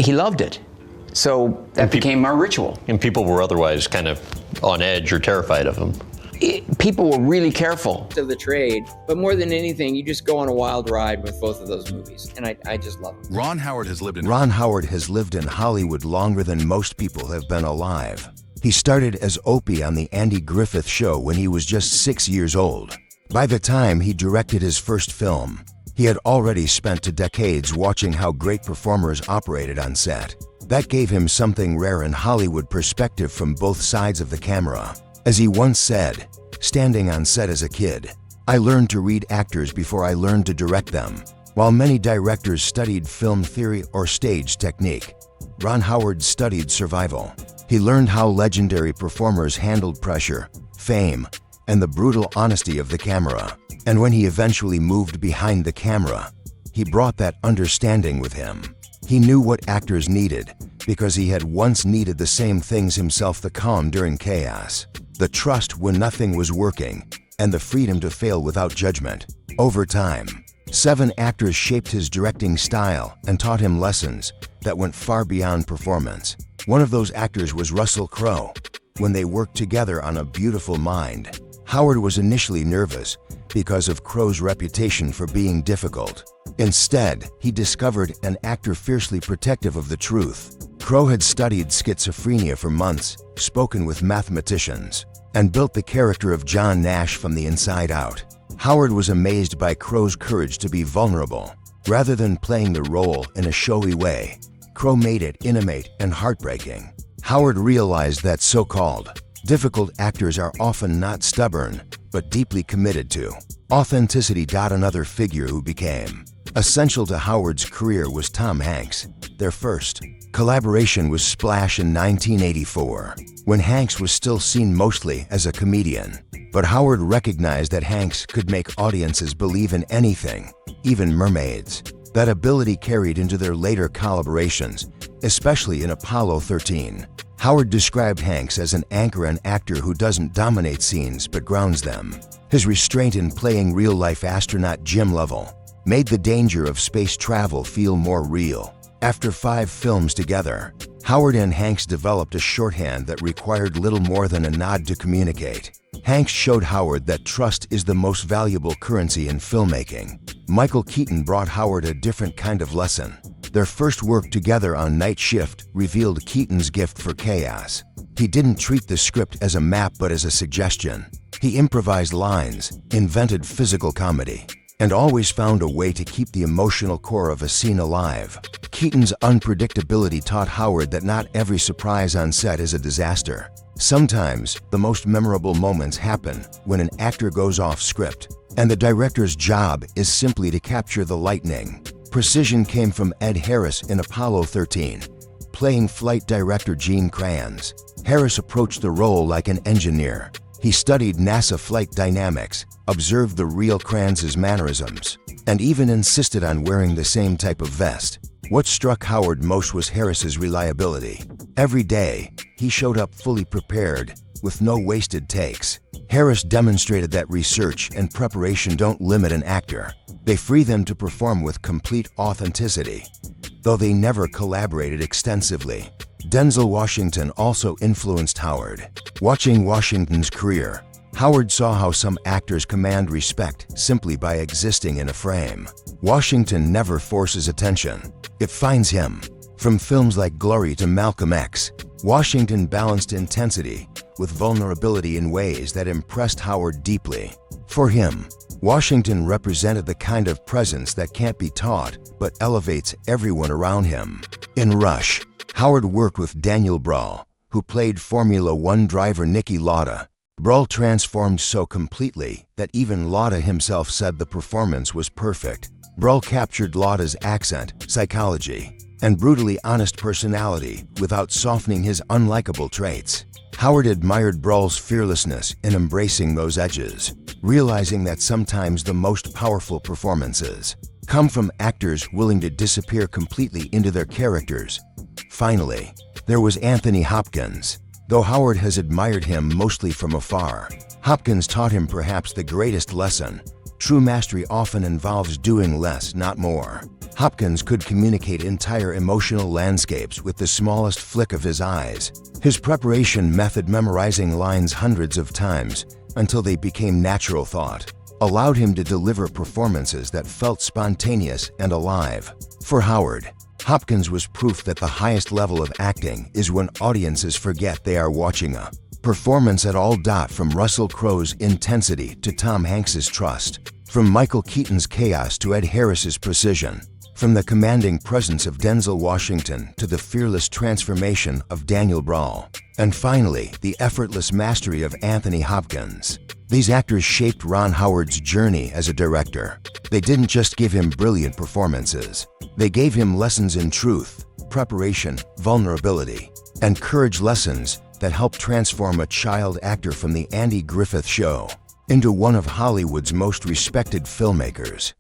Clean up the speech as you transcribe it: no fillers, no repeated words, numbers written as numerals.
he loved it. So that became our ritual. And people were otherwise kind of on edge or terrified of him. People were really careful. Of the trade, but more than anything, you just go on a wild ride with both of those movies, and I just love them. Ron Howard has lived in Hollywood longer than most people have been alive. He started as Opie on the Andy Griffith Show when he was just 6 years old. By the time he directed his first film, he had already spent 2 decades watching how great performers operated on set. That gave him something rare in Hollywood perspective from both sides of the camera. As he once said, standing on set as a kid, I learned to read actors before I learned to direct them. While many directors studied film theory or stage technique, Ron Howard studied survival. He learned how legendary performers handled pressure, fame, and the brutal honesty of the camera. And when he eventually moved behind the camera, he brought that understanding with him. He knew what actors needed because he had once needed the same things himself: the calm during chaos, the trust when nothing was working, and the freedom to fail without judgment. Over time, 7 actors shaped his directing style and taught him lessons that went far beyond performance. One of those actors was Russell Crowe. When they worked together on A Beautiful Mind, Howard was initially nervous because of Crowe's reputation for being difficult. Instead, he discovered an actor fiercely protective of the truth. Crowe had studied schizophrenia for months, spoken with mathematicians, and built the character of John Nash from the inside out. Howard was amazed by Crowe's courage to be vulnerable. Rather than playing the role in a showy way, Crowe made it intimate and heartbreaking. Howard realized that so-called difficult actors are often not stubborn, but deeply committed to authenticity. Another figure who became essential to Howard's career was Tom Hanks. Their first collaboration was Splash in 1984, when Hanks was still seen mostly as a comedian. But Howard recognized that Hanks could make audiences believe in anything, even mermaids. That ability carried into their later collaborations, especially in Apollo 13. Howard described Hanks as an anchor, an actor who doesn't dominate scenes but grounds them. His restraint in playing real-life astronaut Jim Lovell made the danger of space travel feel more real. After 5 films together, Howard and Hanks developed a shorthand that required little more than a nod to communicate. Hanks showed Howard that trust is the most valuable currency in filmmaking. Michael Keaton brought Howard a different kind of lesson. Their first work together on Night Shift revealed Keaton's gift for chaos. He didn't treat the script as a map but as a suggestion. He improvised lines, invented physical comedy, and always found a way to keep the emotional core of a scene alive. Keaton's unpredictability taught Howard that not every surprise on set is a disaster. Sometimes, the most memorable moments happen when an actor goes off script, and the director's job is simply to capture the lightning. Precision came from Ed Harris in Apollo 13, playing flight director Gene Kranz. Harris approached the role like an engineer. He studied NASA flight dynamics, observed the real Kranz's mannerisms, and even insisted on wearing the same type of vest. What struck Howard most was Harris's reliability. Every day, he showed up fully prepared, with no wasted takes. Harris demonstrated that research and preparation don't limit an actor. They free them to perform with complete authenticity. Though they never collaborated extensively, Denzel Washington also influenced Howard. Watching Washington's career, Howard saw how some actors command respect simply by existing in a frame. Washington never forces attention. It finds him. From films like Glory to Malcolm X, Washington balanced intensity with vulnerability in ways that impressed Howard deeply. For him, Washington represented the kind of presence that can't be taught but elevates everyone around him. In Rush, Howard worked with Daniel Bruhl, who played Formula One driver Niki Lauda. Bruhl transformed so completely that even Lauda himself said the performance was perfect. Bruhl captured Lauda's accent, psychology, and brutally honest personality without softening his unlikable traits. Howard admired Bruhl's fearlessness in embracing those edges, realizing that sometimes the most powerful performances come from actors willing to disappear completely into their characters. Finally, there was Anthony Hopkins. Though Howard has admired him mostly from afar, Hopkins taught him perhaps the greatest lesson. True mastery often involves doing less, not more. Hopkins could communicate entire emotional landscapes with the smallest flick of his eyes. His preparation method, memorizing lines hundreds of times until they became natural thought, allowed him to deliver performances that felt spontaneous and alive. For Howard, Hopkins was proof that the highest level of acting is when audiences forget they are watching a performance at all. From Russell Crowe's intensity to Tom Hanks's trust, from Michael Keaton's chaos to Ed Harris's precision, from the commanding presence of Denzel Washington to the fearless transformation of Daniel Brawl, and finally, the effortless mastery of Anthony Hopkins. These actors shaped Ron Howard's journey as a director. They didn't just give him brilliant performances. They gave him lessons in truth, preparation, vulnerability, and courage, lessons that helped transform a child actor from the Andy Griffith Show into one of Hollywood's most respected filmmakers.